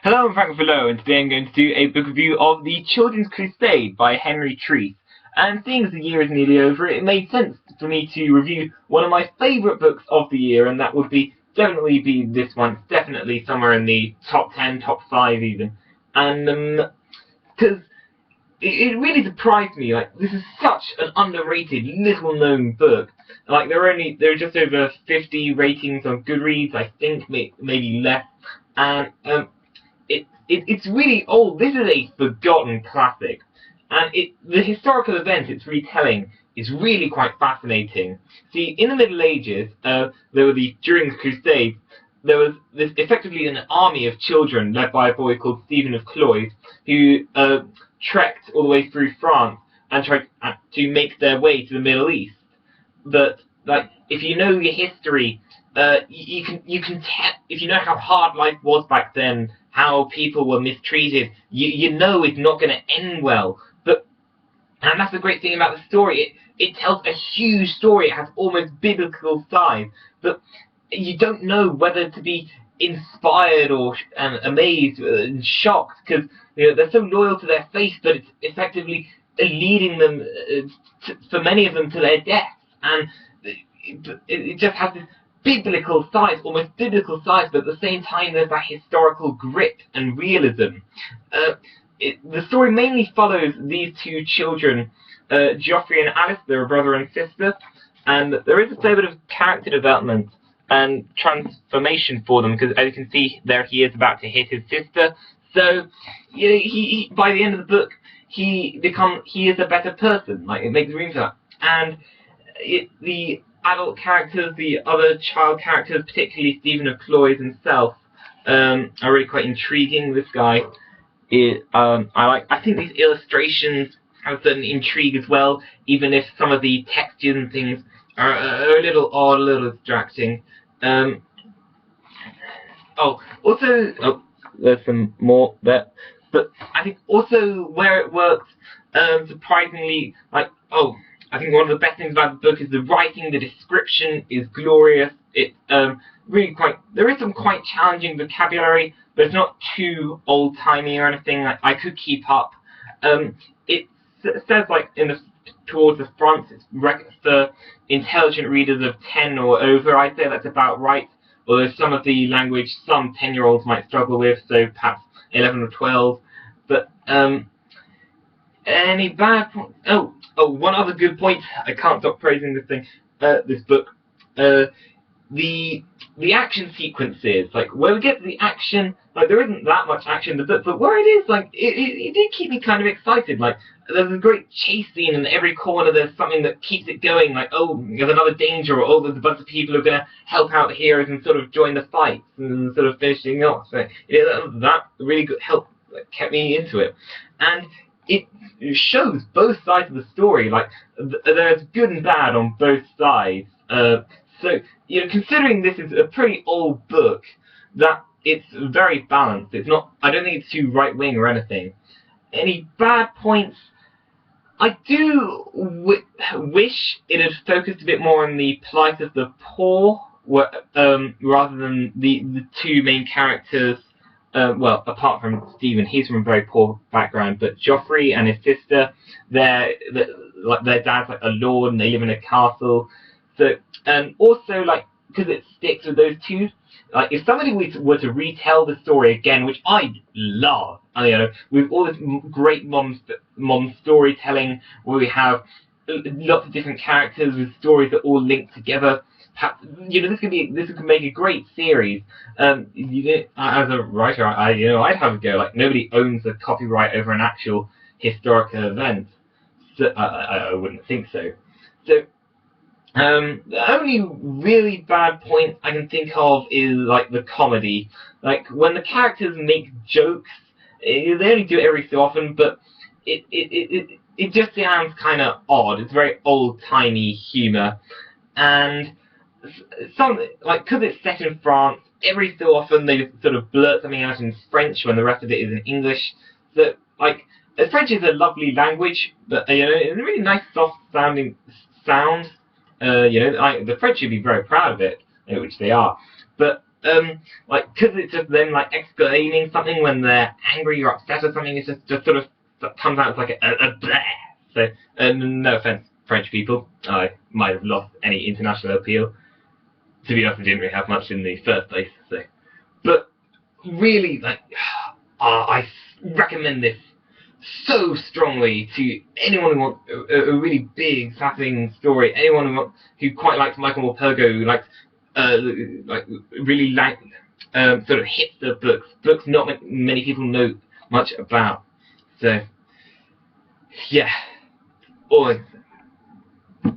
Hello, I'm Frankie, and today I'm going to do a book review of The Children's Crusade by Henry Treece. And seeing as the year is nearly over, it made sense for me to review one of my favourite books of the year, and that would definitely be this one. It's definitely somewhere in the top 10, top 5 even. And, because it really surprised me, like, this is such an underrated, little-known book. Like, there are just over 50 ratings on Goodreads, I think, maybe less. And, it's really old. This is a forgotten classic, and the historical event it's retelling is really quite fascinating. See, in the Middle Ages, during the Crusade, there was effectively an army of children led by a boy called Stephen of Cloyes, who trekked all the way through France and tried to make their way to the Middle East. But like, if you know your history, you can tell, if you know how hard life was back then, how people were mistreated, you know it's not going to end well. And that's the great thing about the story. It tells a huge story. It has almost biblical size, but you don't know whether to be inspired or amazed and shocked, because they're so loyal to their faith, but it's effectively leading them, for many of them, to their death. And it just has this biblical size, almost biblical size, but at the same time there's that historical grit and realism. The story mainly follows these two children, Geoffrey and Alice. They're a brother and sister, and there is a fair bit of character development and transformation for them, because as you can see there, he is about to hit his sister. So he by the end of the book, he is a better person. Like, it makes room for that. And the adult characters, the other child characters, particularly Stephen of Cloyes himself, are really quite intriguing. This guy, I think these illustrations have a certain intrigue as well, even if some of the textures and things are a little odd, a little distracting. There's some more there, but I think also where it works, surprisingly, I think one of the best things about the book is the writing. The description is glorious. It's there is some quite challenging vocabulary, but it's not too old-timey or anything. Like, I could keep up. It says, like, towards the front, it's for intelligent readers of 10 or over. I'd say that's about right, although some of the language some 10-year-olds might struggle with, so perhaps 11 or 12. But any bad points? Oh, one other good point. I can't stop praising this book. The action sequences, like, where we get to the action, like, there isn't that much action in the book, but where it is, like, it did keep me kind of excited. Like, there's a great chase scene, and every corner there's something that keeps it going, like, oh, there's another danger, or oh, there's a bunch of people who are going to help out the heroes and sort of join the fight, and sort of finishing off. So, that really good help, kept me into it. And it shows both sides of the story. Like, there's good and bad on both sides. So, considering this is a pretty old book, that it's very balanced. It's not, I don't think it's too right-wing or anything. Any bad points? I do wish it had focused a bit more on the plight of the poor, rather than the two main characters. Well, apart from Stephen, he's from a very poor background, but Geoffrey and his sister, their dad's like a lord and they live in a castle. So, and also, like, because it sticks with those two, like, if somebody were to retell the story again, which I love, with all this great mom storytelling, where we have lots of different characters with stories that all link together. Perhaps, this could make a great series. As a writer, I'd have a go. Like, nobody owns the copyright over an actual historical event. So I wouldn't think so. So, the only really bad point I can think of is, like, the comedy. Like, when the characters make jokes, they only do it every so often, but it just sounds kind of odd. It's very old-timey humor, and because it's set in France, every so often they sort of blurt something out in French when the rest of it is in English. So, like, French is a lovely language, but it's a really nice, soft-sounding sound. The French should be very proud of it, which they are. But like, because it's just them, like, exclaiming something when they're angry or upset or something, it just sort of comes out as like a bleh. So, no offense, French people, I might have lost any international appeal. To be honest, I didn't really have much in the first place, so. But, really, like, I recommend this so strongly to anyone who wants a really big, fascinating story, anyone who quite likes Michael Morpurgo, who likes, really like, sort of hipster books not many people know much about. So, yeah.